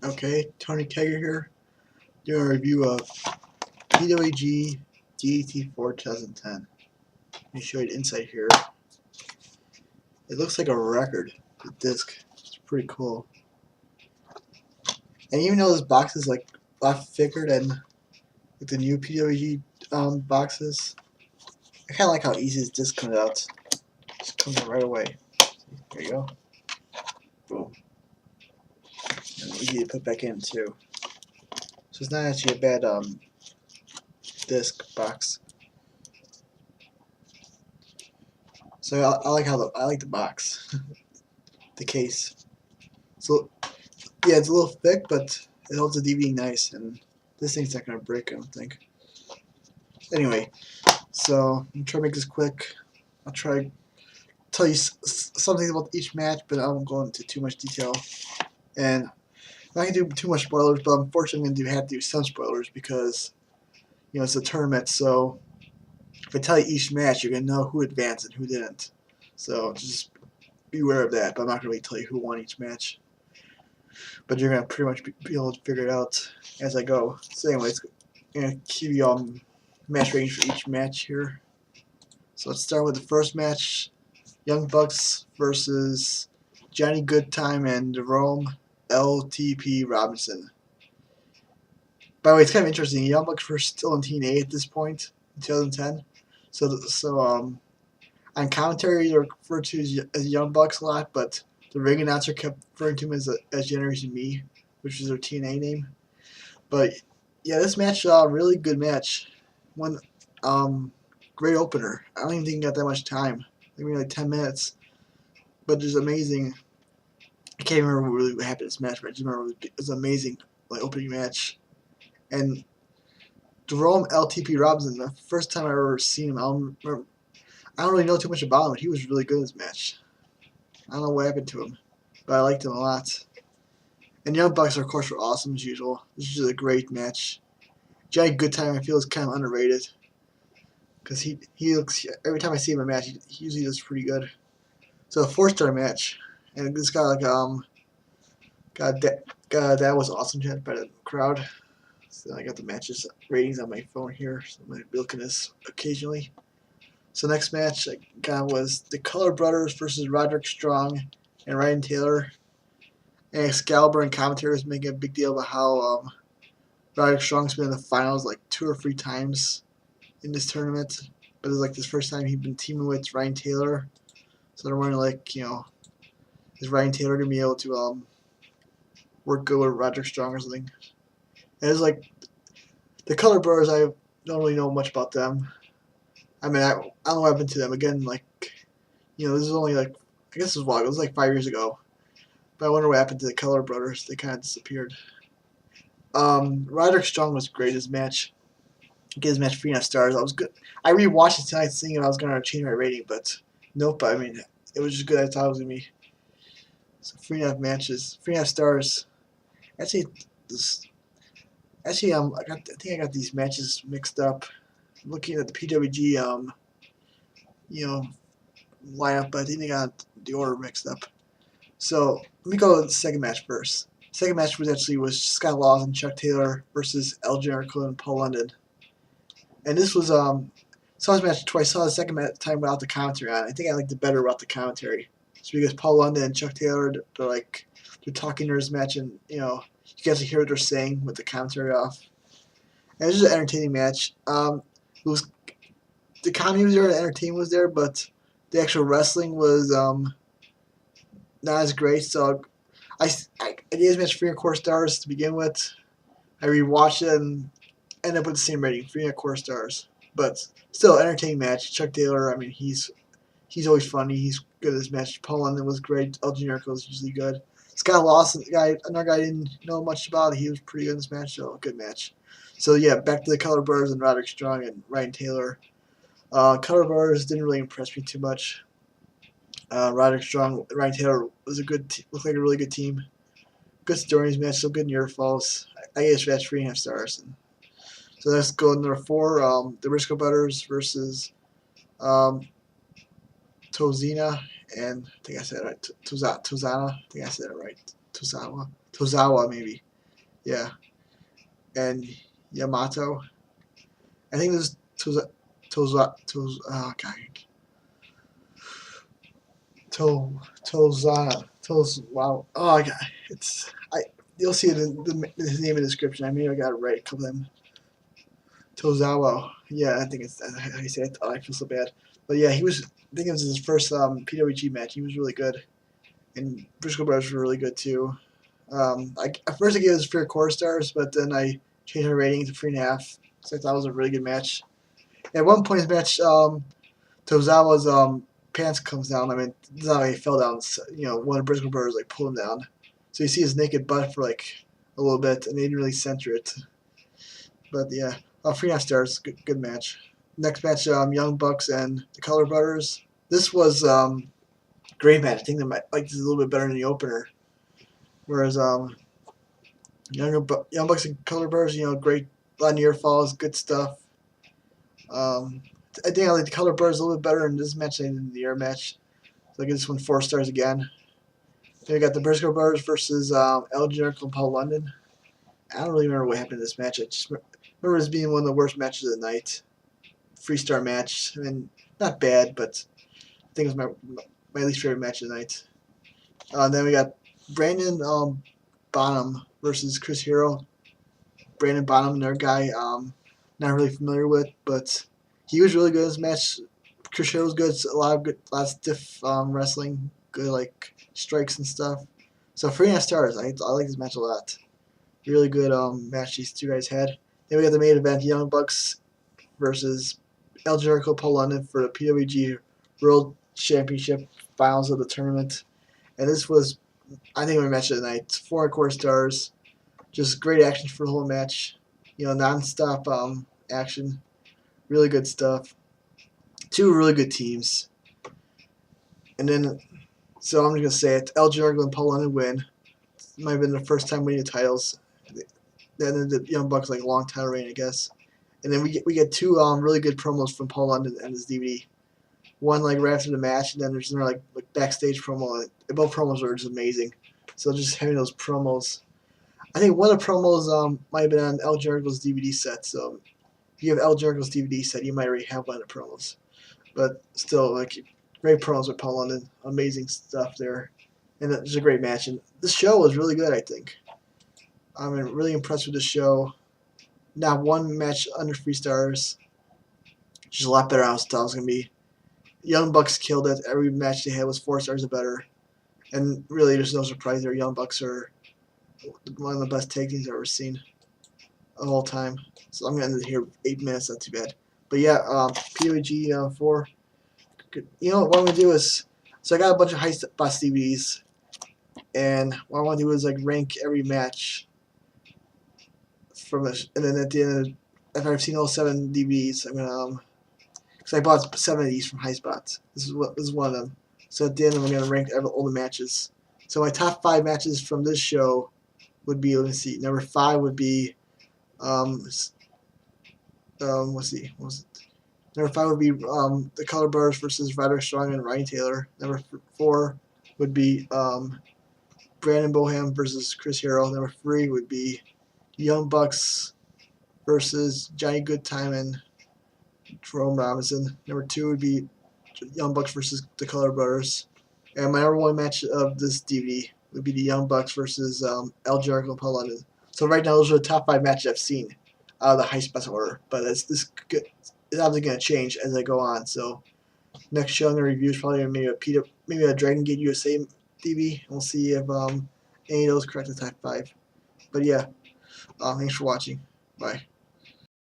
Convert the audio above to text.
Okay, Tony Kegger here, doing a review of PWG DDT4 2010. Let me show you the inside here. It looks like a record, the disc. It's pretty cool. And even though this box is like a lot thicker than the new PWG boxes, I kind of like how easy this disc comes out. It just comes out right away. There you go. Boom. And easy to put back in too. So it's not actually a bad disc box. So I like how I like the box, the case. So yeah, it's a little thick, but it holds the DVD nice, and this thing's not gonna break, I don't think. Anyway, so I'm trying to make this quick. I'll try to tell you something about each match, but I won't go into too much detail. And I'm not gonna do too much spoilers, but unfortunately I'm gonna have to do some spoilers because it's a tournament. So if I tell you each match, you're gonna know who advanced and who didn't. So just be aware of that. But I'm not gonna really tell you who won each match. But you're gonna pretty much be able to figure it out as I go. So anyways, I'm gonna give you match ratings for each match here. So let's start with the first match: Young Bucks versus Johnny Goodtime and Jerome LTP Robinson. By the way, it's kind of interesting. Young Bucks were still in Team A at this point in 2010. So on commentary, they're referred to as Young Bucks a lot, but the ring announcer kept referring to him as Generation Me, which is their TNA name. But yeah, this match, really good match. One great opener. I don't even think he got that much time. Maybe like 10 minutes. But just amazing. I can't remember really what happened in this match, but I just remember it was an amazing opening match. And Jerome LTP Robinson, the first time I ever seen him, I don't really know too much about him, but he was really good in this match. I don't know what happened to him, but I liked him a lot. And Young Bucks, of course, were awesome as usual. This is just a great match. Johnny Goodtime, I feel, is kind of underrated because he looks, every time I see him in a match, he usually does pretty good. So a 4-star match, and this guy that was awesome chat by the crowd. So I got the matches ratings on my phone here, so I'm gonna be looking at this occasionally. So next match I got was the Cutler brothers versus Roderick Strong and Ryan Taylor. And Excalibur and commentary was making a big deal about how Roderick Strong's been in the finals like 2 or 3 times in this tournament, but it's like this first time he's been teaming with Ryan Taylor. So they're wondering, like, is Ryan Taylor gonna be able to work good with Roderick Strong or something? And it's like the Cutler brothers, I don't really know much about them. I mean, I don't know what happened to them. Again, like, this is only like, I guess it was like 5 years ago. But I wonder what happened to the Cutler brothers. They kind of disappeared. Roderick Strong was great his match. He gave his match 3.5 stars. I was good. I rewatched it tonight, thinking I was gonna change my rating, but nope. I mean, it was just good. I thought it was gonna be. So 3.5 matches, 3.5 stars. Actually, I think I got these matches mixed up. I'm looking at the PWG lineup, but I think they got the order mixed up. So let me go to the second match first. Second match was Scott Laws and Chuck Taylor versus El Generico and Paul London. And this was saw this match twice. Saw the second time without the commentary on. I think I liked it better without the commentary. It's because Paul London and Chuck Taylor, they're talking during this match, and you guys can hear what they're saying with the commentary off. And it was just an entertaining match. It was the comedy was there, the entertainment was there, but the actual wrestling was not as great. So I gave this match 3.25 stars to begin with. I rewatched it and ended up with the same rating, 3.25 stars. But still, entertaining match. Chuck Taylor, I mean, he's always funny. He's good at this match. Paul London was great. El Generico was usually good. Scott Lawson, another guy I didn't know much about. He was pretty good in this match, so good match. So yeah, back to the Cutler brothers and Roderick Strong and Ryan Taylor. Cutler brothers didn't really impress me too much. Roderick Strong, Ryan Taylor was looked like a really good team. Good stories match, so good near falls. I gave this match 3.5 stars. So let's go to number 4. The Briscoe brothers versus Tozina and I think I said it right. Tozana. I think I said it right. Tozawa maybe. Yeah, and YAMATO. I think this is Tozawa. Oh god. Wow. Oh god. It's I. You'll see it in his name in the description. I maybe I got it right. A couple of them. Tozawa. Yeah, I think it's how you say it. Oh, I feel so bad. But yeah, he was. I think it was his first PWG match. He was really good, and Briscoe brothers were really good too. At first I gave it 4 stars, but then I changed my rating to 3.5. So I thought it was a really good match. At one point in the match, Tozawa's pants comes down. I mean, it's not like he fell down. You know, one of the Briscoe brothers like pulled him down. So you see his naked butt for like a little bit, and they didn't really censor it. But yeah, 3.5 stars. Good match. Next match, Young Bucks and the Cutler brothers. This was great match. I think they might like this a little bit better than the opener. Whereas Young Bucks and Cutler brothers, you know, great, a lot of near falls, good stuff. I think I like the Cutler brothers a little bit better in this match than in the air match. So I give this one 4 stars again. Then we got the Briscoe brothers versus Generico and Paul London. I don't really remember what happened in this match. I just remember this being one of the worst matches of the night. 3-star match. I mean, not bad, but I think it was my least favorite match of the night. Then we got Brandon Bonham versus Chris Hero. Brandon Bonham, another guy not really familiar with, but he was really good in this match. Chris Hero was good. A lot of stiff wrestling, good like strikes and stuff. So 3.5 stars. I like this match a lot. Really good match these two guys had. Then we got the main event: Young Bucks versus Generico, Paul London for the PWG World Championship Finals of the tournament. And this was, I think, my match of the night. 4.25 stars. Just great action for the whole match. You know, non-stop action. Really good stuff. 2 really good teams. And then, so I'm just going to say it. Generico and Paul London win. It might have been the first time winning the titles. Then the Young Bucks like a long title reign, I guess. And then we get 2 really good promos from Paul London and his DVD. One like right after the match, and then there's another like backstage promo. Both promos are just amazing. So just having those promos. I think one of the promos might have been on Generico's DVD set. So if you have Generico's DVD set, you might already have one of the promos. But still, like, great promos with Paul London. Amazing stuff there. And it was a great match. And this show was really good, I think. I'm really impressed with the show. Not one match under 3 stars. Just a lot better than I thought it was going to be. Young Bucks killed it. Every match they had was 4 stars or better. And really, there's no surprise there. Young Bucks are one of the best tag teams I've ever seen of all time. So I'm going to end it here 8 minutes. Not too bad. But yeah, PWG 4. You know what I'm going to do is, so I got a bunch of Highspots DVDs. And what I want to do is like rank every match from this. And then at the end, after I've seen all 7 DVDs, I'm going to because I bought 7 of these from Highspots. This is one of them. So at the end, I'm going to rank all the matches. So my top 5 matches from this show would be, let me see, number 5 would be, let's see, what was it? Number 5 would be the Cutler brothers versus Roderick Strong and Ryan Taylor. Number 4 would be Brandon Boham versus Chris Hero. Number 3 would be Young Bucks versus Johnny Goodtime and Jerome Robinson. Number 2 would be Young Bucks versus the Cutler brothers. And my number 1 match of this DVD would be the Young Bucks versus Generico and Paul London. So right now, those are the top 5 matches I've seen out of the Highspots order. But it's obviously going to change as I go on. So next show I'm going to review is probably maybe a Dragon Gate USA DVD. We'll see if any of those correct the top 5. But yeah, thanks for watching. Bye.